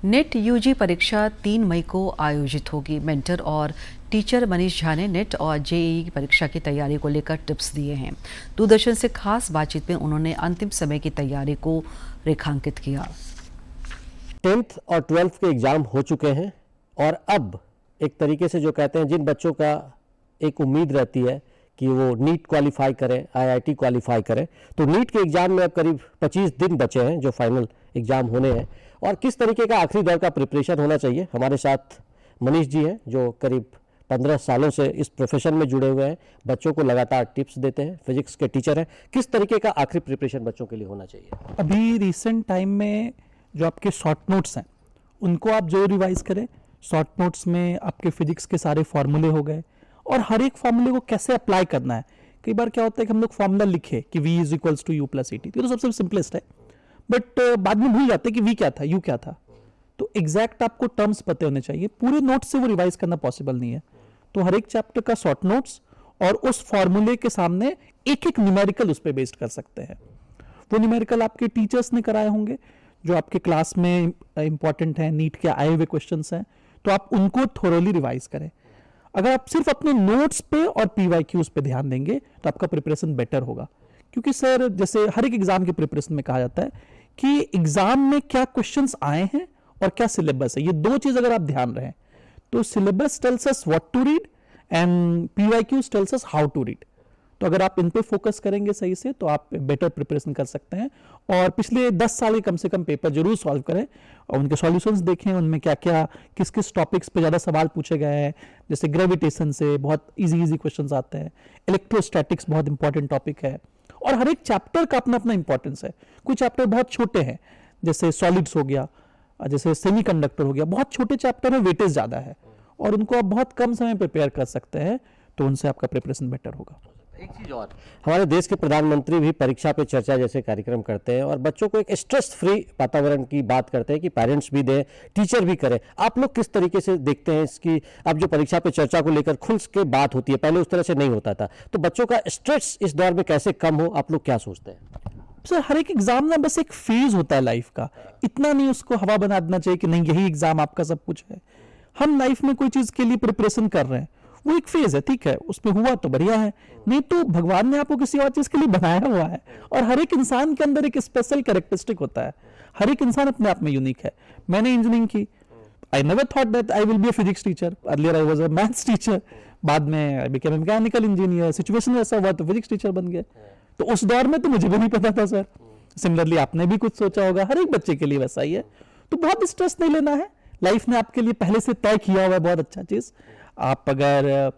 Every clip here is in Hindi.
नेट यूजी परीक्षा 3 मई को आयोजित होगी। मेंटर और टीचर मनीष झा ने नेट और जेईई की परीक्षा की तैयारी को लेकर टिप्स दिए हैं। दूरदर्शन से खास बातचीत में उन्होंने अंतिम समय की तैयारी को रेखांकित किया। 10th और 12th के एग्ज़ाम हो चुके हैं और अब एक तरीके से जो कहते हैं, जिन बच्चों का एक उम्मीद रहती है कि वो नीट क्वालिफाई करें, आईआईटी क्वालिफाई करें, तो नीट के एग्ज़ाम में अब करीब 25 दिन बचे हैं जो फाइनल एग्ज़ाम होने हैं। और किस तरीके का आखिरी दौर का प्रिपरेशन होना चाहिए, हमारे साथ मनीष जी हैं जो करीब 15 सालों से इस प्रोफेशन में जुड़े हुए हैं, बच्चों को लगातार टिप्स देते हैं, फिजिक्स के टीचर हैं। किस तरीके का आखिरी प्रिपरेशन बच्चों के लिए होना चाहिए? अभी रिसेंट टाइम में जो आपके शॉर्ट नोट्स हैं उनको आप जो रिवाइज करें। शॉर्ट नोट्स में आपके फिजिक्स के सारे फॉर्मूले हो गए और हर एक फॉर्मूले को कैसे अप्लाई करना है। कई बार क्या होता है कि हम लोग फॉर्मूला लिखे कि v is equals to u plus e t, तो सबसे सिंपलेस्ट है, बट बाद में भूल जाते हैं कि v क्या था, u क्या था। तो एग्जैक्ट आपको टर्म्स पते होने चाहिए, पूरे नोट्स से वो रिवाइज करना पॉसिबल नहीं है। तो हर एक चैप्टर का शॉर्ट नोट्स और उस फॉर्मूले के सामने एक एक न्यूमेरिकल उस पर बेस्ड कर सकते हैं। वो न्यूमेरिकल आपके टीचर्स ने कराए होंगे जो आपके क्लास में इंपॉर्टेंट है, नीट के आए हुए क्वेश्चंस हैं, तो आप उनको थोरोली रिवाइज करें। अगर आप सिर्फ अपने नोट्स पे और पीवाईक्यूज पे ध्यान देंगे तो आपका प्रिपरेशन बेटर होगा। क्योंकि सर, जैसे हर एक एग्जाम के प्रिपरेशन में कहा जाता है कि एग्जाम में क्या क्वेश्चंस आए हैं और क्या सिलेबस है, ये दो चीज अगर आप ध्यान रखें तो syllabus tells us what to read and PYQs tells us how to read. तो अगर आप इन पे फोकस करेंगे सही से तो आप बेटर प्रिपरेशन कर सकते हैं। और पिछले 10 साल के कम से कम पेपर जरूर सॉल्व करें और उनके सॉल्यूशंस देखें, उनमें क्या क्या किस किस टॉपिक्स पे ज़्यादा सवाल पूछे गए हैं। जैसे ग्रेविटेशन से बहुत इजी क्वेश्चंस आते हैं, इलेक्ट्रोस्टैटिक्स बहुत इंपॉर्टेंट टॉपिक है, और हर एक चैप्टर का अपना अपना इंपॉर्टेंस है। कुछ चैप्टर बहुत छोटे हैं, जैसे सॉलिड्स हो गया, जैसे सेमीकंडक्टर हो गया, बहुत छोटे चैप्टर में वेटेज ज़्यादा है और उनको आप बहुत कम समय प्रिपेयर कर सकते हैं, तो उनसे आपका प्रिपरेशन बेटर होगा। एक चीज और, हमारे देश के प्रधानमंत्री भी परीक्षा पे चर्चा जैसे कार्यक्रम करते हैं और बच्चों को एक स्ट्रेस फ्री वातावरण की बात करते हैं कि पेरेंट्स भी दें, टीचर भी करें। आप लोग किस तरीके से देखते हैं इसकी? अब जो परीक्षा पे चर्चा को लेकर खुल के बात होती है, पहले उस तरह से नहीं होता था, तो बच्चों का स्ट्रेस इस दौर में कैसे कम हो, आप लोग क्या सोचते हैं? सर, हर एक एग्जाम ना बस एक फेज होता है लाइफ का, इतना नहीं उसको हवा बना देना चाहिए कि नहीं यही एग्जाम आपका सब कुछ है। हम लाइफ में कोई चीज के लिए प्रिपरेशन कर रहे हैं, वो एक फेज है, ठीक है, उसमें हुआ तो बढ़िया है, नहीं तो भगवान ने आपको किसी और चीज के लिए बनाया हुआ है। और हर एक इंसान के अंदर एक स्पेशल कैरेक्टरिस्टिक होता है, हर एक इंसान अपने आप में यूनिक है। मैंने इंजीनियरिंग की, I never thought that I will be a physics teacher, earlier I was a maths teacher, बाद में I became a mechanical engineer, situation वैसा हुआ तो फिजिक्स टीचर बन गए। तो उस दौर में तो मुझे भी नहीं पता था सर। सिमिलरली आपने भी कुछ सोचा होगा, हर एक बच्चे के लिए वैसा ही है। तो बहुत स्ट्रेस नहीं लेना है, लाइफ ने आपके लिए पहले से तय किया हुआ है बहुत अच्छा चीज। आप अगर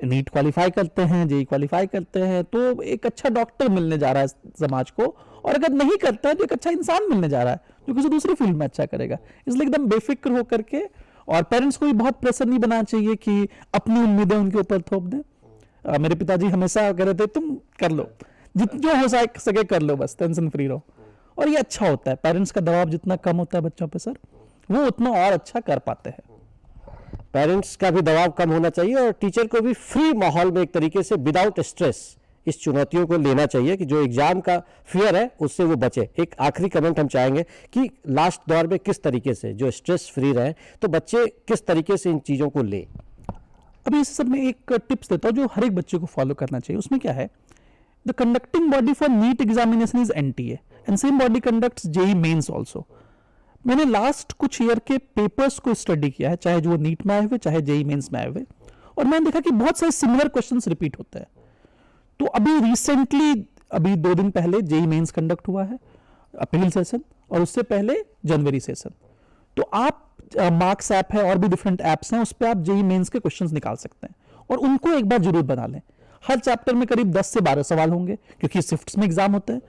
नीट क्वालिफाई करते हैं, जेई क्वालिफाई करते हैं, तो एक अच्छा डॉक्टर मिलने जा रहा है समाज को, और अगर नहीं करता है तो एक अच्छा इंसान मिलने जा रहा है जो किसी दूसरी फील्ड में अच्छा करेगा। इसलिए एकदम बेफिक्र होकर के, और पेरेंट्स को भी बहुत प्रेशर नहीं बनाना चाहिए कि अपनी उम्मीदें उनके ऊपर थोप दें। मेरे पिताजी हमेशा कह रहे थे तुम कर लो, जो हो सके कर लो, बस टेंशन फ्री रहो। और ये अच्छा होता है, पेरेंट्स का दबाव जितना कम होता है बच्चों पे सर, वो उतना और अच्छा कर पाते हैं। पेरेंट्स का भी दबाव कम होना चाहिए और टीचर को भी फ्री माहौल में एक तरीके से विदाउट स्ट्रेस इस चुनौतियों को लेना चाहिए कि जो एग्जाम का फियर है उससे वो बचे। एक आखिरी कमेंट हम चाहेंगे कि लास्ट दौर में किस तरीके से जो स्ट्रेस फ्री रहे, तो बच्चे किस तरीके से इन चीज़ों को ले। अभी इस सब में एक टिप्स देता हूँ जो हर एक बच्चे को फॉलो करना चाहिए। उसमें क्या है, the conducting body for NEET examination is NTA and same body conducts JEE Mains also. मैंने लास्ट कुछ ईयर के पेपर्स को स्टडी किया है, चाहे जो वो नीट में आए हुए चाहे जेईई मेंस में आए हुए, और मैंने देखा कि बहुत सारे सिमिलर क्वेश्चंस रिपीट होते हैं। तो अभी रिसेंटली, अभी 2 दिन पहले जेईई मेंस कंडक्ट हुआ है, अप्रैल सेशन, और उससे पहले जनवरी सेशन। तो आप मार्क्स ऐप है और भी डिफरेंट ऐप्स हैं, उस पर आप जेईई मेंस के क्वेश्चंस निकाल सकते हैं और उनको एक बार जरूर बना लें। हर चैप्टर में करीब 10 से 12 सवाल होंगे क्योंकि शिफ्ट्स में एग्जाम होते हैं,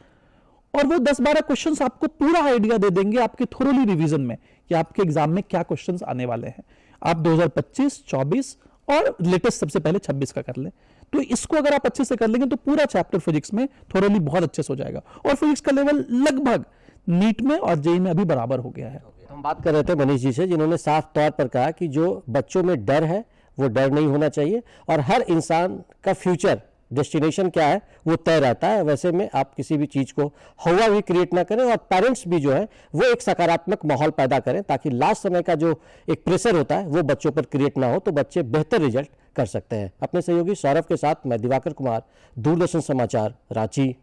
और वो 10-12 क्वेश्चंस आपको पूरा आइडिया दे देंगे आपके थोरोली रिवीजन में कि आपके एग्जाम में क्या क्वेश्चंस आने वाले हैं। आप 2025, 24 और लेटेस्ट सबसे पहले 26 का कर लें। तो इसको अगर आप अच्छे से कर लेंगे तो पूरा चैप्टर फिजिक्स में थोरोली बहुत अच्छे से हो जाएगा, और फिजिक्स का लेवल लगभग नीट में और जेईई में अभी बराबर हो गया है। हम बात कर रहे थे मनीष जी से, जिन्होंने साफ तौर पर कहा कि जो बच्चों में डर है वो डर नहीं होना चाहिए और हर इंसान का फ्यूचर डेस्टिनेशन क्या है वो तय रहता है। वैसे में आप किसी भी चीज़ को हवा भी क्रिएट ना करें और पेरेंट्स भी जो है वो एक सकारात्मक माहौल पैदा करें, ताकि लास्ट समय का जो एक प्रेशर होता है वो बच्चों पर क्रिएट ना हो, तो बच्चे बेहतर रिजल्ट कर सकते हैं। अपने सहयोगी सौरभ के साथ मैं दिवाकर कुमार, दूरदर्शन समाचार, रांची।